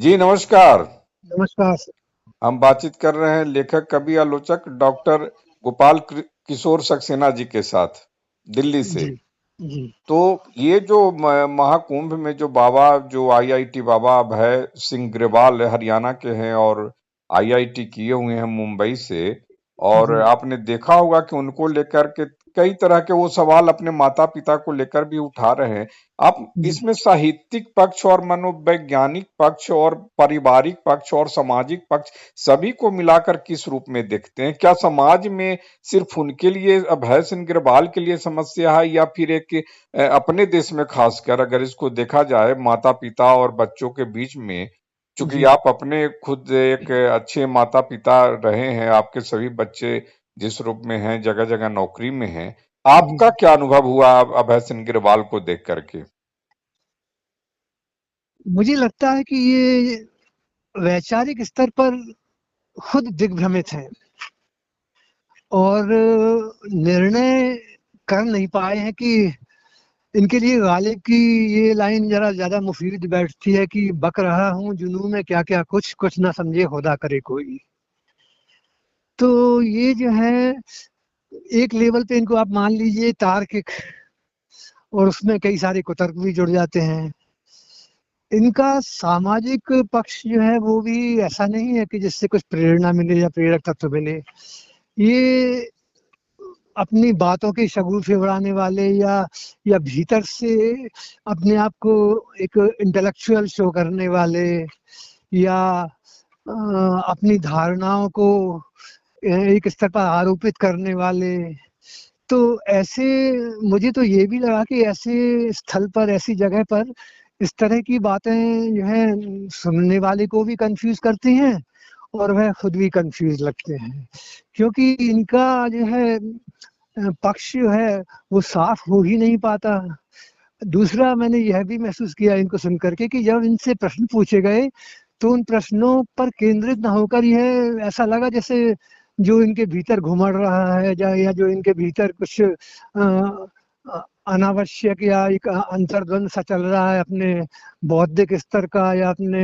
जी नमस्कार। नमस्कार सर। हम बातचीत कर रहे हैं लेखक कवि आलोचक डॉक्टर गोपाल किशोर सक्सेना जी के साथ दिल्ली से। जी जी तो ये जो महाकुंभ में जो बाबा जो आईआईटी बाबा अभय सिंह ग्रेवाल हरियाणा के हैं और आईआईटी किए हुए हैं मुंबई से। और जी आपने देखा होगा कि उनको लेकर के कई तरह के वो सवाल अपने माता पिता को लेकर भी उठा रहे हैं। आप जी इसमें साहित्यिक पक्ष और मनोवैज्ञानिक पक्ष और पारिवारिक पक्ष और सामाजिक पक्ष सभी को मिलाकर किस रूप में देखते हैं? क्या समाज में सिर्फ उनके लिए अभय सिंह ग्रेवाल के लिए समस्या है या फिर एक अपने देश में खासकर अगर इसको देखा जाए माता पिता और बच्चों के बीच में, चूंकि जी आप अपने खुद एक अच्छे माता पिता रहे हैं, आपके सभी बच्चे जिस रूप में हैं जगह जगह नौकरी में हैं, जी आपका क्या अनुभव हुआ अभय सिंह ग्रेवाल को देख करके? मुझे लगता है कि ये वैचारिक स्तर पर खुद दिग्भ्रमित हैं और निर्णय कर नहीं पाए हैं कि इनके लिए गालिब की ये लाइन जरा ज्यादा मुफीद बैठती है कि बक रहा हूँ जुनून में क्या क्या कुछ कुछ ना समझे खुदा करे कोई। तो ये जो है एक लेवल पे इनको आप मान लीजिए तार्किक और उसमें कई सारे कुतर्क भी जुड़ जाते हैं। इनका सामाजिक पक्ष जो है वो भी ऐसा नहीं है कि जिससे कुछ प्रेरणा मिले या प्रेरक तत्व मिले। ये अपनी बातों के शगुफे उड़ाने वाले या भीतर से अपने आप को एक इंटेलेक्चुअल शो करने वाले या अपनी धारणाओं को एक स्तर पर आरोपित करने वाले। तो ऐसे मुझे तो ये भी लगा कि ऐसे स्थल पर ऐसी जगह पर इस तरह की बातें जो है सुनने वाले को भी कंफ्यूज करती हैं और वह खुद भी कंफ्यूज लगते हैं क्योंकि इनका जो है पक्ष जो है वो साफ हो ही नहीं पाता। दूसरा मैंने यह भी महसूस किया इनको सुन करके कि जब इनसे प्रश्न पूछे गए तो उन प्रश्नों पर केंद्रित न होकर यह ऐसा लगा जैसे जो इनके भीतर घुमड़ रहा है या जो इनके भीतर कुछ अनावश्यक या एक अंतर्द्वंद सा चल रहा है अपने बौद्धिक स्तर का या अपने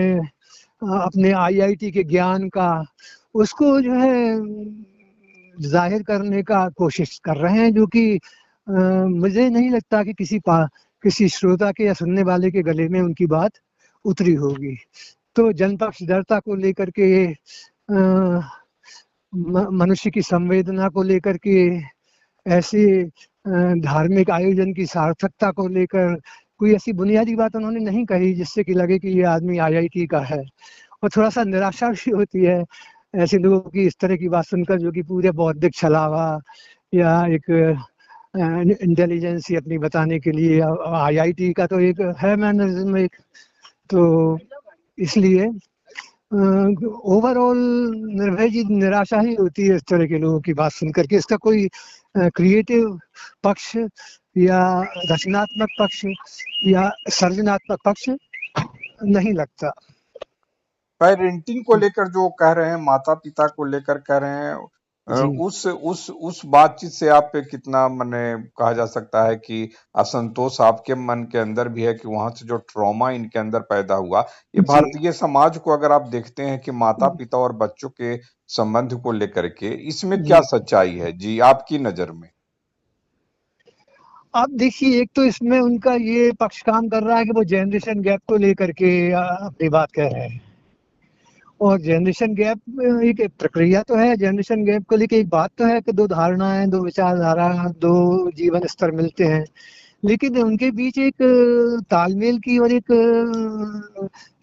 अपने आईआईटी के ज्ञान का, उसको जो है जाहिर करने का कोशिश कर रहे हैं जो कि मुझे नहीं लगता कि किसी श्रोता के या सुनने वाले के गले में उनकी बात उतरी होगी। तो जनपक्षधरता को लेकर के मनुष्य की संवेदना को लेकर के ऐसे धार्मिक आयोजन की सार्थकता को लेकर कोई ऐसी बुनियादी बात उन्होंने नहीं कही जिससे कि लगे कि ये आदमी आईआईटी का है। और थोड़ा सा निराशा भी होती है ऐसे लोगों की इस तरह की बात सुनकर जो कि पूरे बौद्धिक छलावा या एक इंटेलिजेंस अपनी बताने के लिए आईआईटी का तो एक है मैनरिज्म एक। तो इसलिए ओवरऑल निर्भय जी निराशा ही होती है इस तरह के लोगों की बात सुन करके। इसका कोई क्रिएटिव पक्ष या रचनात्मक पक्ष या सृजनात्मक पक्ष नहीं लगता। पेरेंटिंग को लेकर जो कह रहे हैं, माता पिता को लेकर कह रहे हैं, जी उस बातचीत से आप पे कितना मने कहा जा सकता है कि असंतोष आपके मन के अंदर भी है कि वहां से जो ट्रॉमा इनके अंदर पैदा हुआ, ये जी भारतीय समाज को अगर आप देखते हैं कि माता पिता और बच्चों के संबंध को लेकर के इसमें क्या जी सच्चाई है जी आपकी नजर में? आप देखिए एक तो इसमें उनका ये पक्ष काम कर रहा है कि वो जनरेशन गैप को लेकर के अपनी बात कह रहे हैं। और जनरेशन गैप एक प्रक्रिया तो है, जनरेशन गैप को लेके एक बात तो है कि दो धारणाएं दो विचारधारा दो जीवन स्तर मिलते हैं, लेकिन उनके बीच एक तालमेल की और एक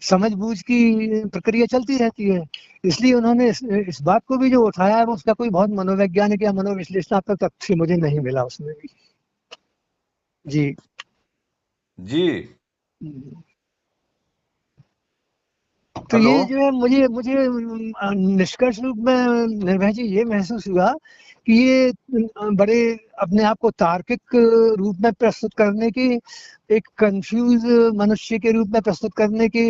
समझ-बूझ की प्रक्रिया चलती रहती है। इसलिए उन्होंने इस बात को भी जो उठाया है वो उसका कोई बहुत मनोवैज्ञानिक या मनोविश्लेषणात्मक तथ्य मुझे नहीं मिला उसमें भी। जी। जी। तो हेलो। ये जो है मुझे मुझे निष्कर्ष रूप में निर्भय जी ये महसूस हुआ कि ये बड़े अपने आप को तार्किक रूप में प्रस्तुत करने की, एक कंफ्यूज मनुष्य के रूप में प्रस्तुत करने की,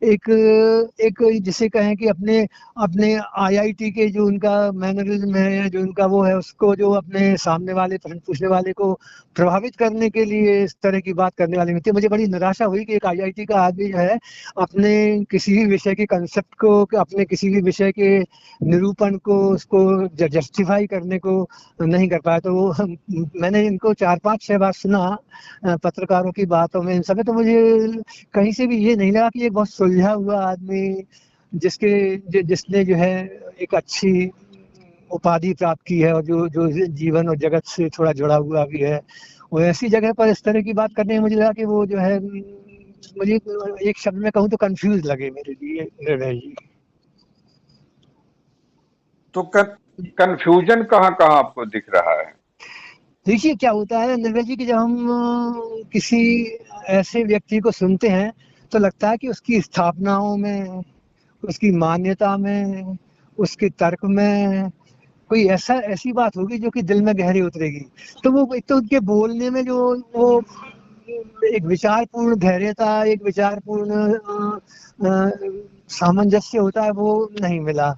एक जिसे कहें कि अपने अपने आईआईटी के जो उनका मैनरिज्म है, जो उनका वो है, उसको जो अपने सामने वाले प्रश्न पूछने वाले को प्रभावित करने के लिए इस तरह की बात करने वाले मिलती है। मुझे बड़ी निराशा हुई कि एक आईआईटी का आदमी जो है अपने किसी भी विषय के कंसेप्ट को, अपने किसी भी विषय के निरूपण को, उसको जस्टिफाई करने को नहीं कर पाया। तो वो मैंने इनको 4-5-6 बार सुना पत्रकारों की बातों में, इन समय तो मुझे कहीं से भी ये नहीं लगा कि एक बहुत सुलझा हुआ आदमी जिसने जो है एक अच्छी उपाधि प्राप्त की है और जो जीवन और जगत से थोड़ा जुड़ा हुआ भी है, वो ऐसी जगह पर इस तरह की बात करने में मुझे लगा कि वो जो है, मुझे एक शब्द में कहूँ तो कंफ्यूज लगे मेरे लिए निर्भय जी। तो कंफ्यूजन कहाँ कहाँ आपको दिख रहा है? देखिए क्या होता है निर्भय जी कि जब हम किसी ऐसे व्यक्ति को सुनते हैं तो लगता है कि उसकी स्थापनाओं में, उसकी मान्यता में, उसके तर्क में कोई ऐसी बात होगी जो कि दिल में गहरी उतरेगी। तो वो एक तो उनके बोलने में जो वो एक विचारपूर्ण धैर्यता, एक विचारपूर्ण सामंजस्य होता है, वो नहीं मिला।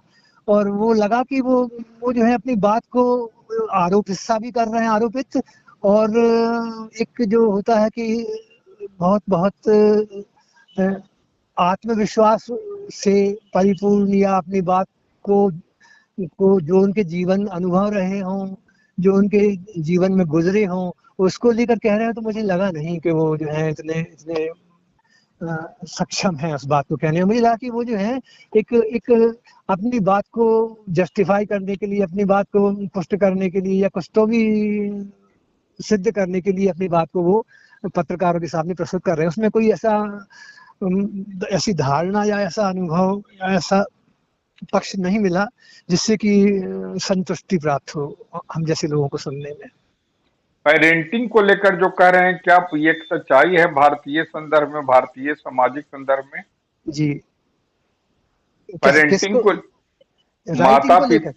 और वो लगा कि वो जो है अपनी बात को आरोपित सा भी कर रहे हैं, आरोपित, और एक जो होता है कि बहुत बहुत आत्मविश्वास से परिपूर्ण, या अपनी बात को जो उनके जीवन अनुभव रहे हों, जो उनके जीवन में गुजरे हों, उसको लेकर कह रहे हैं। तो मुझे लगा नहीं कि वो जो है इतने इतने सक्षम है उस बात को कहने में। मुझे लगा कि वो जो है एक अपनी बात को जस्टिफाई करने के लिए, अपनी बात को पुष्ट करने के लिए, या कुछ तो भी सिद्ध करने के लिए अपनी बात को वो पत्रकारों के सामने प्रस्तुत कर रहे हैं। उसमें कोई ऐसी धारणा या ऐसा अनुभव या ऐसा पक्ष नहीं मिला जिससे कि संतुष्टि प्राप्त हो हम जैसे लोगों को सुनने में। पेरेंटिंग को लेकर जो कह रहे हैं, क्या ये एक सच्चाई है भारतीय संदर्भ में, भारतीय सामाजिक संदर्भ में? जी, पेरेंटिंग किसको? को, राइटिंग माता को पिता, लेकर?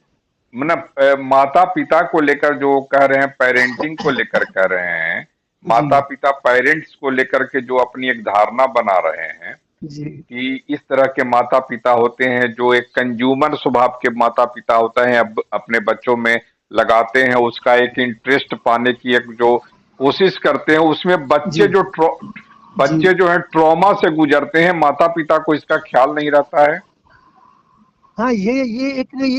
मतलब माता पिता को लेकर जो कह रहे हैं, पेरेंटिंग को लेकर कह रहे हैं, माता जी पिता पेरेंट्स को लेकर के जो अपनी एक धारणा बना रहे हैं जी कि इस तरह के माता पिता होते हैं जो एक कंज्यूमर स्वभाव के माता पिता होते हैं, अब अपने बच्चों में लगाते हैं, उसका एक इंटरेस्ट पाने की एक जो कोशिश करते हैं, उसमें जी जी। बच्चे जो है ट्रॉमा से गुजरते हैं, माता पिता को इसका ख्याल नहीं रहता है। हाँ, ये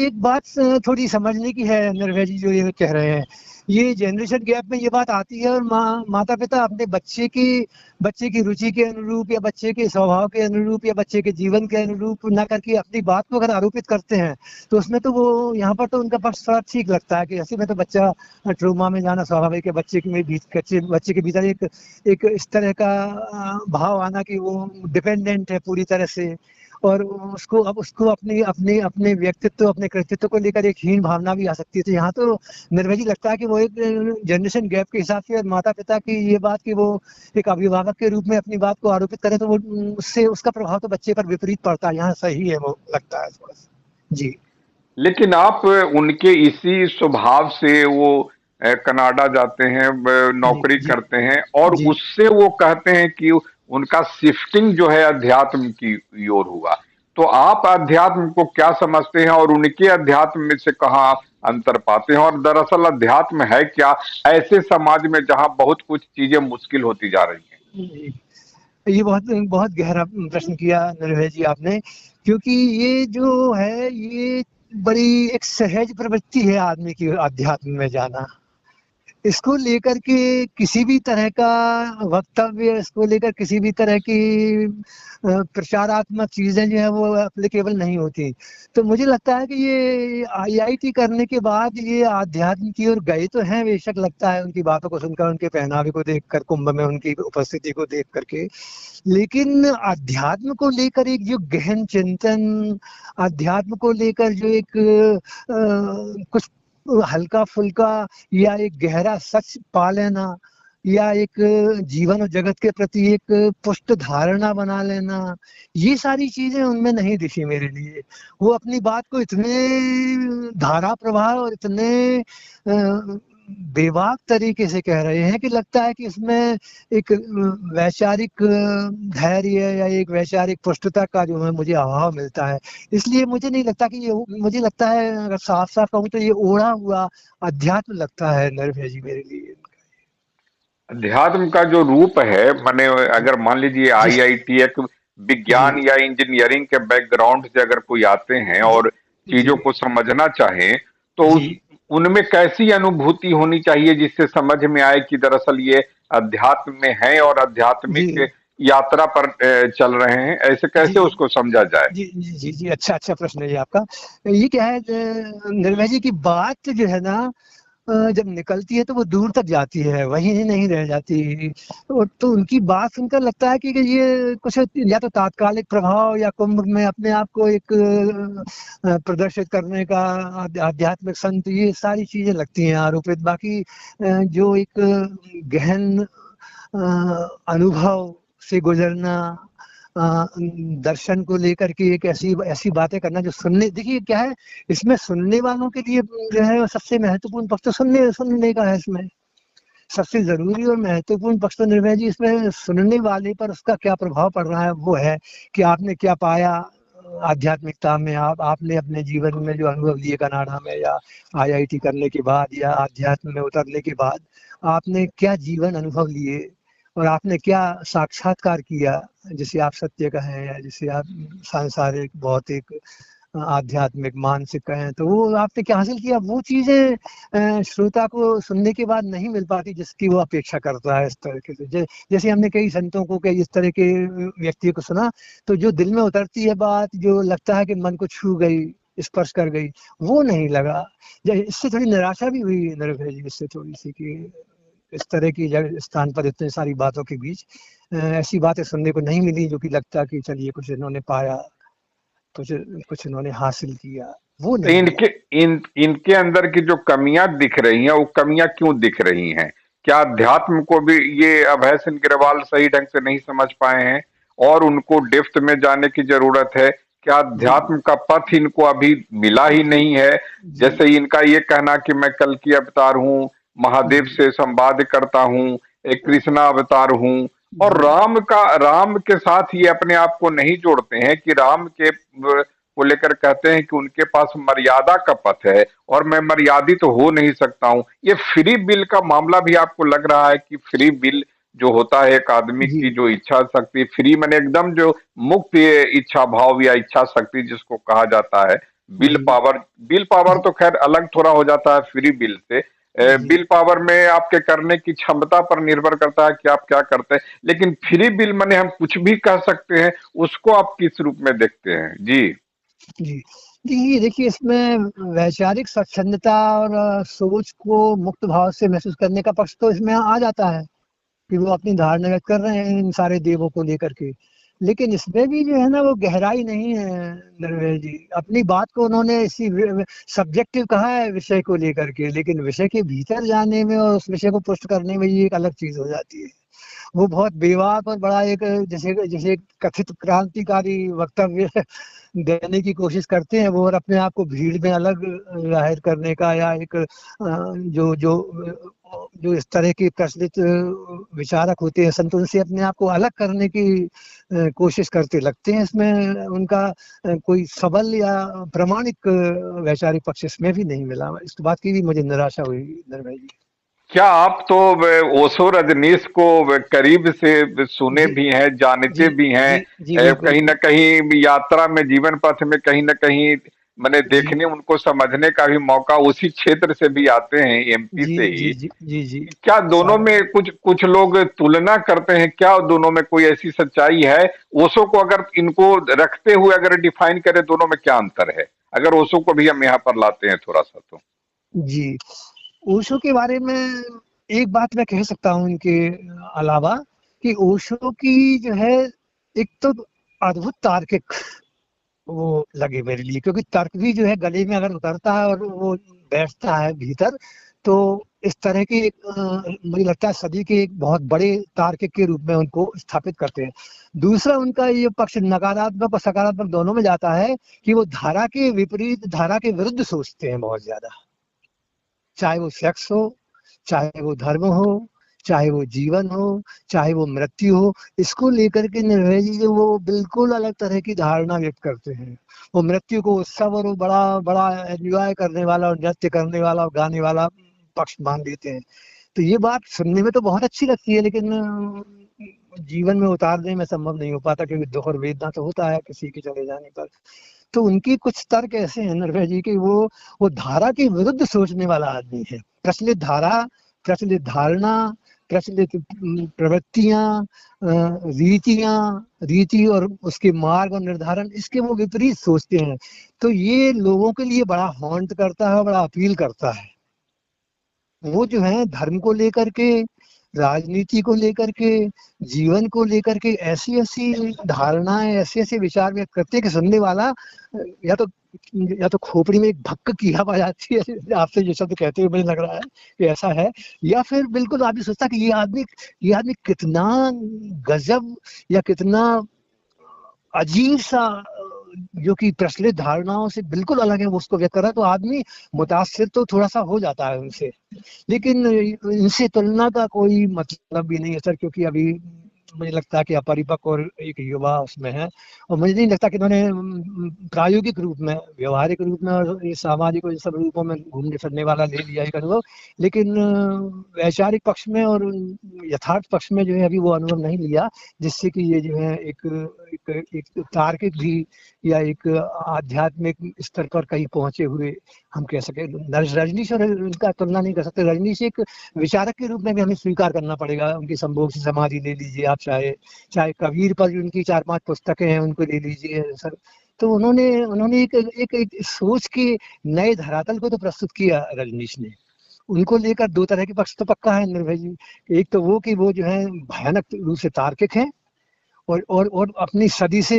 एक बात थोड़ी समझने की है निर्भय जी, जो ये कह रहे हैं। ये जनरेशन गैप में ये बात आती है, और माता पिता अपने बच्चे की रुचि के अनुरूप, या बच्चे के स्वभाव के अनुरूप, या बच्चे के जीवन के अनुरूप ना करके अपनी बात को अगर आरोपित करते हैं, तो उसमें तो वो यहाँ पर तो उनका पक्ष थोड़ा ठीक लगता है कि ऐसे में तो बच्चा ट्रोमा में जाना स्वाभाविक है। बच्चे के भीतर एक इस तरह का भाव आना कि वो डिपेंडेंट है पूरी तरह से, और उसको अपने अपने व्यक्तित्व, अपने कृतित्व को लेकर एक हीन भावना भी आ सकती है। तो यहाँ तो निर्भय जी लगता है कि वो एक जनरेशन गैप के हिसाब से माता पिता की ये बात कि वो एक अभिभावक के रूप में अपनी बात को आरोपित करें, तो वो उससे उसका प्रभाव तो बच्चे पर विपरीत पड़ता है। यहाँ सही है, वो लगता है थोड़ा सा। जी लेकिन आप उनके इसी स्वभाव से वो कनाडा जाते हैं, जी नौकरी जी करते हैं, और जी उससे वो कहते हैं कि उनका शिफ्टिंग जो है अध्यात्म की ओर हुआ। तो आप अध्यात्म को क्या समझते हैं और उनके अध्यात्म में से कहाँ अंतर पाते हैं, और दरअसल अध्यात्म है क्या ऐसे समाज में जहां बहुत कुछ चीजें मुश्किल होती जा रही हैं? जी। ये बहुत बहुत गहरा प्रश्न किया निर्भय जी आपने, क्योंकि ये जो है ये बड़ी एक सहज प्रवृत्ति है आदमी की अध्यात्म में जाना। इसको लेकर के किसी भी तरह का वक्तव्य, इसको लेकर किसी भी तरह की प्रचारात्मक चीजें जो है वो एप्लीकेबल नहीं होती। तो मुझे लगता है कि ये आईआईटी करने के बाद ये आध्यात्म की ओर गए तो हैं बेशक, लगता है उनकी बातों को सुनकर, उनके पहनावे को देखकर, कुंभ में उनकी उपस्थिति को देख करके। लेकिन अध्यात्म को लेकर एक जो गहन चिंतन, अध्यात्म को लेकर जो एक कुछ हल्का फुल्का या एक गहरा सच पा लेना, या एक जीवन और जगत के प्रति एक पुष्ट धारणा बना लेना, ये सारी चीजें उनमें नहीं दिखी मेरे लिए। वो अपनी बात को इतने धारा प्रवाह और इतने बेबाक तरीके से कह रहे हैं कि लगता है कि इसमें एक वैचारिक धैर्य या एक वैचारिक पुष्टता का जो है मुझे अभाव मिलता है। इसलिए मुझे नहीं लगता कि ये, मुझे लगता है अगर साफ साफ कहूँ तो ये ओढ़ा हुआ अध्यात्म लगता है निर्भय जी मेरे लिए। अध्यात्म का जो रूप है, माने अगर मान लीजिए जी आईआईटी एक जी विज्ञान या इंजीनियरिंग के बैकग्राउंड से अगर कोई आते हैं और जी चीजों को समझना चाहें, तो जी उस उनमें कैसी अनुभूति होनी चाहिए जिससे समझ में आए कि दरअसल ये अध्यात्म में है और जी आध्यात्मिक यात्रा पर चल रहे हैं, ऐसे जी कैसे उसको समझा जाए? जी जी जी जी, अच्छा अच्छा प्रश्न है ये आपका। ये क्या है, निर्भय जी की बात जो है ना, जब निकलती है तो वो दूर तक जाती है, वहीं नहीं रह जाती। तो उनकी बात सुनकर लगता है कि ये कुछ या तो तात्कालिक प्रभाव या कुंभ में अपने आप को एक प्रदर्शित करने का आध्यात्मिक संत, ये सारी चीजें लगती हैं आरोपित। बाकी जो एक गहन अनुभव से गुजरना, दर्शन को लेकर के एक ऐसी ऐसी बातें करना जो सुनने, देखिए क्या है इसमें सुनने वालों के लिए जो है सबसे महत्वपूर्ण पक्ष तो सुनने सुनने का है। इसमें सबसे जरूरी और महत्वपूर्ण पक्ष तो निर्भय जी इसमें सुनने वाले पर उसका क्या प्रभाव पड़ रहा है वो है कि आपने क्या पाया आध्यात्मिकता में। आपने अपने जीवन में जो अनुभव लिए कनाडा में या आईआईटी करने के बाद या आध्यात्म में उतरने के बाद, आपने क्या जीवन अनुभव लिए और आपने क्या साक्षात्कार किया, जिसे आप सत्य कहें या जिसे आप सांसारिक भौतिक आध्यात्मिक मानसिक कहें, तो वो आपने क्या हासिल किया, वो चीजें श्रोता को सुनने के बाद नहीं मिल पाती जिसकी वो अपेक्षा करता है। इस तरीके से जैसे हमने कई संतों को, कई इस तरह के व्यक्तियों को सुना, तो जो दिल में उतरती है बात, जो लगता है कि मन को छू गई, स्पर्श कर गई, वो नहीं लगा। इससे थोड़ी निराशा भी हुई निर्भय जी, इससे थोड़ी सी कि इस तरह की जगह स्थान पर इतने सारी बातों के बीच ऐसी बातें सुनने को नहीं मिली जो कि लगता कि चलिए कुछ इन्होंने पाया, कुछ कुछ इन्होंने हासिल किया, वो तो नहीं मिला। इनके अंदर की जो कमियां दिख रही हैं, वो कमियां क्यों दिख रही हैं? क्या अध्यात्म को भी ये अभय सिंह ग्रेवाल सही ढंग से नहीं समझ पाए हैं और उनको डेप्थ में जाने की जरूरत है? क्या जी अध्यात्म का पथ इनको अभी मिला ही जी नहीं है? जी जैसे इनका ये कहना कि मैं कल की अवतार हूँ, महादेव जी से संवाद करता हूँ, एक कृष्णा अवतार हूँ, और जी राम के साथ ये अपने आप को नहीं जोड़ते हैं कि राम के को लेकर कहते हैं कि उनके पास मर्यादा का पथ है और मैं मर्यादित तो हो नहीं सकता हूं। ये फ्री बिल का मामला भी आपको लग रहा है कि फ्री बिल जो होता है एक आदमी जी की जो इच्छा शक्ति, फ्री मैंने एकदम जो मुक्त ये इच्छा भाव या इच्छा शक्ति जिसको कहा जाता है, बिल जी पावर। बिल पावर तो खैर अलग थोड़ा हो जाता है फ्री बिल से। जी बिल पावर में आपके करने की क्षमता पर निर्भर करता है कि आप क्या करते हैं, लेकिन फ्री बिल माने हम कुछ भी कह सकते हैं, उसको आप किस रूप में देखते हैं? जी। जी जी, देखिए इसमें वैचारिक स्वच्छंदता और सोच को मुक्त भाव से महसूस करने का पक्ष तो इसमें आ जाता है कि वो अपनी धारणा व्यक्त कर रहे हैं इन सारे देवों को लेकर के। लेकिन इसमें भी जो है ना वो गहराई नहीं है निर्भय जी। अपनी बात को उन्होंने इसी सब्जेक्टिव कहा है विषय को लेकर के, लेकिन विषय के भीतर जाने में और उस विषय को पुष्ट करने में ये एक अलग चीज हो जाती है। वो बहुत बेबाक और बड़ा एक जैसे जैसे कथित क्रांतिकारी वक्तव्य देने की कोशिश करते हैं वो, और अपने आप को भीड़ में अलग जाहिर करने का, या एक जो जो जो इस तरह के प्रचलित विचारक होते हैं संत, उनसे अपने आप को अलग करने की कोशिश करते लगते हैं। इसमें उनका कोई सबल या प्रमाणिक वैचारिक पक्ष इसमें भी नहीं मिला। इस बात की भी मुझे निराशा हुई निर्भय जी। क्या आप तो ओशो रजनीश को करीब से सुने जी भी हैं, जानते जी भी हैं, जी जी बिल्कुल। कहीं न कहीं यात्रा में, जीवन पथ में कहीं न कहीं मैंने जी देखने, उनको समझने का भी मौका, उसी क्षेत्र से भी आते हैं, एमपी जी से जी ही। जी जी जी क्या दोनों सारे। में कुछ कुछ लोग तुलना करते हैं, क्या दोनों में कोई ऐसी सच्चाई है? ओशो को अगर इनको रखते हुए अगर डिफाइन करें, दोनों में क्या अंतर है? अगर ओशो को भी हम यहाँ पर लाते हैं थोड़ा सा तो। जी, ओशो के बारे में एक बात मैं कह सकता हूँ इनके अलावा, कि ओशो की जो है एक तो अद्भुत तार्किक वो लगे मेरे लिए, क्योंकि तर्क भी जो है गले में अगर उतरता है और वो बैठता है भीतर, तो इस तरह की मुझे लगता है सदी के एक बहुत बड़े तार्किक के रूप में उनको स्थापित करते हैं। दूसरा उनका ये पक्ष नकारात्मक और सकारात्मक दोनों में जाता है कि वो धारा के विपरीत, धारा के विरुद्ध सोचते हैं बहुत ज़्यादा। चाहे वो सेक्स हो, चाहे वो धर्म हो, चाहे वो जीवन हो, चाहे वो मृत्यु हो, इसको लेकर के निर्भय जी जो वो बिल्कुल अलग तरह की धारणा व्यक्त करते हैं। वो मृत्यु को उत्सव और वो बड़ा एंजॉय करने वाला और नृत्य करने वाला और गाने वाला पक्ष मान लेते हैं। तो ये बात सुनने में तो बहुत अच्छी लगती है, लेकिन जीवन में उतारने में संभव नहीं हो पाता, क्योंकि दुख और वेदना तो होता है किसी के चले जाने पर। तो उनकी कुछ तर्क ऐसे हैं निर्भय जी कि वो धारा के विरुद्ध सोचने वाला आदमी है। प्रचलित धारा, प्रचलित धारणा, प्रचलित प्रवृत्तियां, रीति और उसके मार्ग और निर्धारण, इसके वो विपरीत सोचते हैं। तो ये लोगों के लिए बड़ा हॉन्ट करता है, बड़ा अपील करता है। वो जो है धर्म को लेकर के, राजनीति को लेकर के, जीवन को लेकर के ऐसी ऐसी धारणाएं, ऐसे ऐसे विचार व्यक्त करते हैं कि सुनने वाला या तो खोपड़ी में एक भक्क की आवाज आती है, आपसे ये शब्द कहते हुए मुझे लग रहा है कि ऐसा है, या फिर बिल्कुल आदमी सोचता कि ये आदमी कितना गजब या कितना अजीब सा, जो कि प्रचलित धारणाओं से बिल्कुल अलग है, वो उसको व्यक्त कर रहा है। तो आदमी मुतासिर तो थोड़ा सा हो जाता है उनसे, लेकिन इनसे तुलना का कोई मतलब भी नहीं है सर, क्योंकि अभी मुझे लगता है कि अपरिपक्व और एक युवा उसमें है, और मुझे नहीं लगता कि उन्होंने प्रायोगिक रूप में, व्यवहारिक रूप में और ये सामाजिक और इन सब रूपों में घूमने फिरने वाला ले लिया एक अनुभव, लेकिन वैचारिक पक्ष में और यथार्थ पक्ष में जो है अभी वो अनुभव नहीं लिया, जिससे कि ये जो है एक तार्किक भी या एक आध्यात्मिक स्तर पर कहीं पहुंचे हुए हम कह सके। रजनीश और इनका तुलना नहीं कर सकते। रजनीश एक विचारक के रूप में भी हमें स्वीकार करना पड़ेगा। उनकी संभोग से समाधि ले लीजिए आप, चाहे कबीर पर उनकी 4-5 पुस्तकें हैं उनको ले लीजिए सर। तो उन्होंने एक सोच के नए धरातल को तो प्रस्तुत किया रजनीश ने। उनको लेकर दो तरह के पक्ष तो पक्का है निर्भय जी। एक तो वो कि वो जो है भयानक रूप से तार्किक है और अपनी सदी से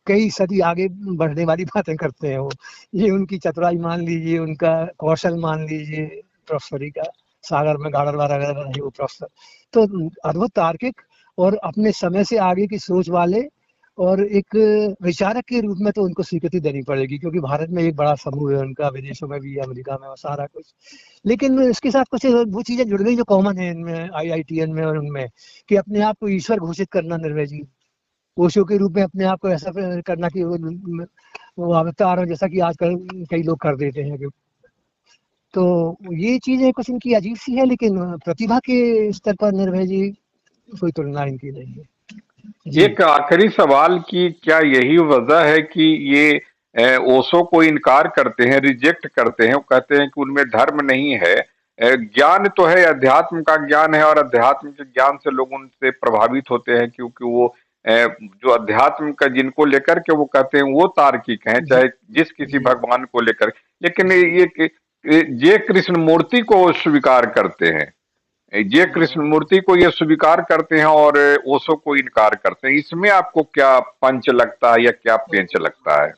कई सदी आगे बढ़ने वाली बातें करते हैं। वो ये उनकी चतुराई मान लीजिए, उनका कौशल मान लीजिए, प्रोफेसरी का सागर में गाड़ल वाला है वो प्रोफेसर। तो अद्भुत तार्किक और अपने समय से आगे की सोच वाले और एक विचारक के रूप में तो उनको स्वीकृति देनी पड़ेगी, क्योंकि भारत में एक बड़ा समूह है उनका, विदेशों में भी, अमेरिका में और सारा कुछ। लेकिन इसके साथ कुछ वो चीजें जुड़ गई जो कॉमन है इनमें, IITN में और उनमें, कि अपने आप को ईश्वर घोषित करना निर्भय जी, ओशो के रूप में अपने आप को ऐसा करना कि वो अवतार हो, जैसा कि आजकल कई लोग कर देते हैं। तो ये चीजें कुछ इनकी अजीब सी है, लेकिन प्रतिभा के स्तर पर निर्भय जी कोई तुलना इनकी नहीं है। एक आखिरी सवाल की, क्या यही वजह है कि ये ओशो को इनकार करते हैं, रिजेक्ट करते हैं, वो कहते हैं कि उनमें धर्म नहीं है, ज्ञान तो है, अध्यात्म का ज्ञान है, और अध्यात्म के ज्ञान से लोग उनसे प्रभावित होते हैं, क्योंकि वो जो अध्यात्म का जिनको लेकर के वो कहते हैं वो तार्किक हैं, चाहे जिस किसी भगवान को लेकर। लेकिन ये जे कृष्णमूर्ति को स्वीकार करते हैं, ये कृष्णमूर्ति को ये स्वीकार करते हैं और ओशो को इनकार करते हैं। इसमें आपको क्या पंच लगता है या क्या पेंच लगता है?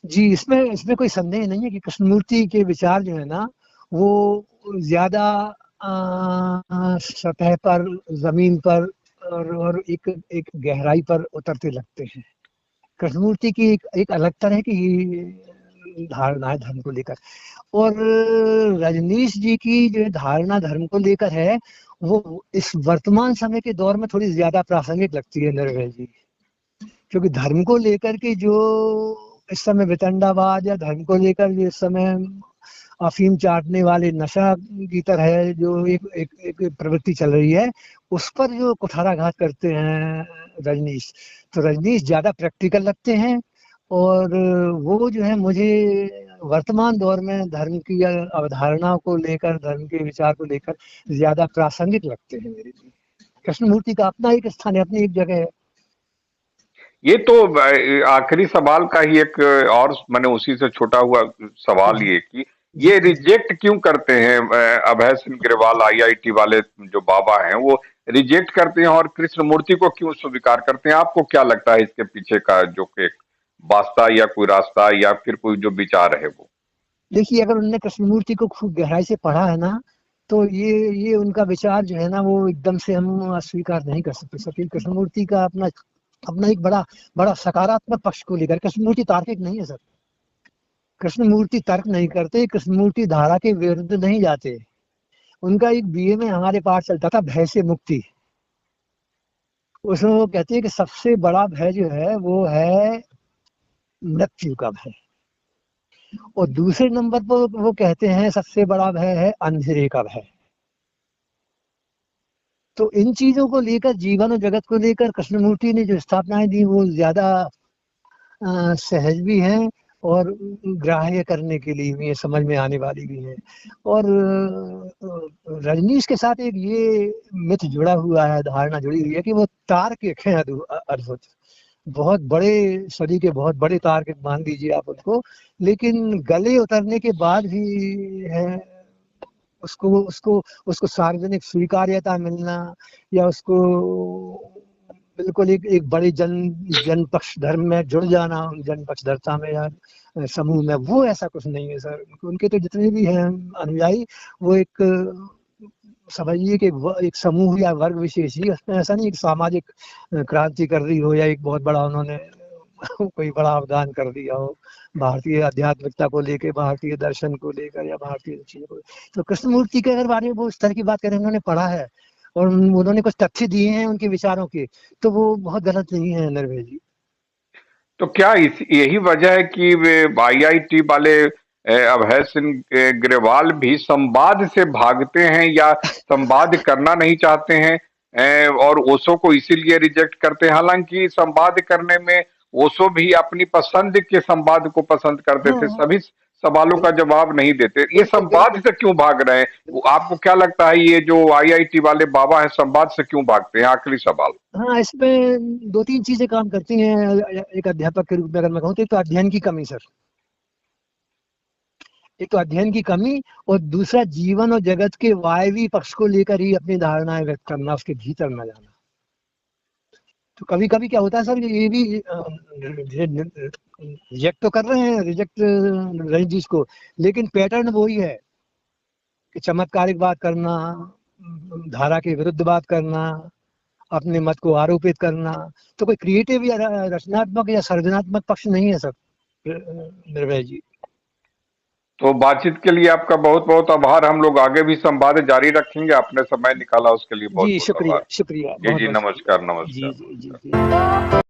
जी, इसमें कोई संदेह नहीं है कि कृष्णमूर्ति के विचार जो है ना, वो ज्यादा सतह पर, जमीन पर और एक गहराई पर उतरते लगते हैं। कृष्णमूर्ति की एक अलग तरह की धारणा है धर्म को लेकर, और रजनीश जी की जो धारणा धर्म को लेकर है, वो इस वर्तमान समय के दौर में थोड़ी ज्यादा प्रासंगिक लगती है निर्भय जी, क्योंकि धर्म को लेकर के जो इस समय वितंडावाद या धर्म को लेकर जो इस समय अफीम चाटने वाले नशा की तरह जो एक प्रवृत्ति चल रही है, उस पर जो कुठाराघात करते हैं रजनीश, तो रजनीश ज्यादा प्रैक्टिकल लगते हैं, और वो जो है मुझे वर्तमान दौर में धर्म की अवधारणा को लेकर, धर्म के विचार को लेकर ज्यादा प्रासंगिक लगते हैं मेरे लिए। कृष्णमूर्ति का अपना एक स्थान है, अपनी एक जगह है। ये तो आखिरी सवाल का ही एक और मैंने उसी से छोटा हुआ सवाल ये कि ये रिजेक्ट क्यों करते हैं अभय सिंह ग्रेवाल IIT वाले जो बाबा हैं, वो रिजेक्ट करते हैं और कृष्णमूर्ति को क्यों स्वीकार करते हैं? आपको क्या लगता है इसके पीछे का जो कि वास्ता या कोई रास्ता या फिर कोई जो विचार है वो? देखिए, अगर उन्होंने कृष्णमूर्ति को खूब गहराई से पढ़ा है ना, तो ये उनका विचार जो है ना, वो एकदम से हम अस्वीकार नहीं कर सकते। सर, कृष्णमूर्ति का अपना अपना एक बड़ा सकारात्मक पक्ष को लेकर, कृष्णमूर्ति तार्किक नहीं है सर। कृष्णमूर्ति तर्क नहीं करते, कृष्णमूर्ति धारा के विरुद्ध नहीं जाते। उनका एक बीए में हमारे पाठ चलता था, भय से मुक्ति। उसमें वो कहते हैं कि सबसे बड़ा भय जो है वो है मृत्यु का भय, और दूसरे नंबर पर वो कहते हैं सबसे बड़ा भय है अंधेरे का भय। तो इन चीजों को लेकर, जीवन और जगत को लेकर कृष्णमूर्ति ने जो स्थापनाएं दी वो ज्यादा सहज भी हैं और ग्राह्य करने के लिए भी, समझ में आने वाली भी है। और रजनीश के साथ एक ये मिथ जुड़ा हुआ है, धारणा जुड़ी हुई है कि वो तार्किक हैं अद्भुत, बहुत बड़े सदी के बहुत बड़े तार्किक मान दीजिए आप उनको, लेकिन गले उतरने के बाद भी है उसको उसको उसको सार्वजनिक स्वीकार्यता मिलना, या उसको बिल्कुल एक बड़े जन पक्ष धर्म में जुड़ जाना, जन पक्षधरता में या समूह में, वो ऐसा कुछ नहीं है सर। उनके तो जितने भी हैं अनुयायी, वो एक समझिए कि एक समूह या वर्ग विशेष ही, ऐसा नहीं एक सामाजिक क्रांति कर रही हो या एक बहुत बड़ा उन्होंने कोई बड़ा अवदान कर दिया हो भारतीय आध्यात्मिकता को लेकर, भारतीय दर्शन को लेकर या भारतीय चीजों को। तो कृष्णमूर्ति के अगर बारे में वो इस तरह की बात करें, उन्होंने पढ़ा है और उन्होंने कुछ तथ्य दिए हैं उनके विचारों के, तो वो बहुत गलत नहीं है निर्भय जी। तो क्या इस यही वजह है कि वे आईआईटी वाले अभय सिंह ग्रेवाल भी संवाद से भागते हैं या संवाद करना नहीं चाहते हैं, और ओशो को इसीलिए रिजेक्ट करते हैं? हालांकि संवाद करने में ओशो भी अपनी पसंद के संवाद को पसंद करते थे, हाँ, सभी सवालों का जवाब नहीं देते। ये बिल्कुल संवाद से क्यों भाग रहे हैं? आपको क्या लगता है ये जो आईआईटी वाले बाबा है संवाद से क्यों भागते हैं? आखिरी सवाल। हाँ, इसमें दो तीन चीजें काम करती हैं एक अध्यापक के रूप में अगर मैं कहूँ तो। एक तो अध्ययन की कमी सर, एक तो अध्ययन की कमी, और दूसरा जीवन और जगत के वायवी पक्ष को लेकर ही अपनी धारणाएं व्यक्त करना, उसके भीतर न जाना। तो कभी कभी क्या होता है सर, ये भी रिजेक्ट तो कर रहे हैं, रिजेक्ट रजनीश को, लेकिन पैटर्न वही है कि चमत्कारिक बात करना, धारा के विरुद्ध बात करना, अपने मत को आरोपित करना। तो कोई क्रिएटिव या रचनात्मक या सृजनात्मक पक्ष नहीं है सर निर्भय जी। तो बातचीत के लिए आपका बहुत बहुत आभार। हम लोग आगे भी संवाद जारी रखेंगे। आपने समय निकाला उसके लिए बहुत जी बहुत शुक्रिया, आभार। शुक्रिया, जी बहुत जी, बहुत नमस्कार शुक्रिया। जी नमस्कार जी जी नमस्कार। जी।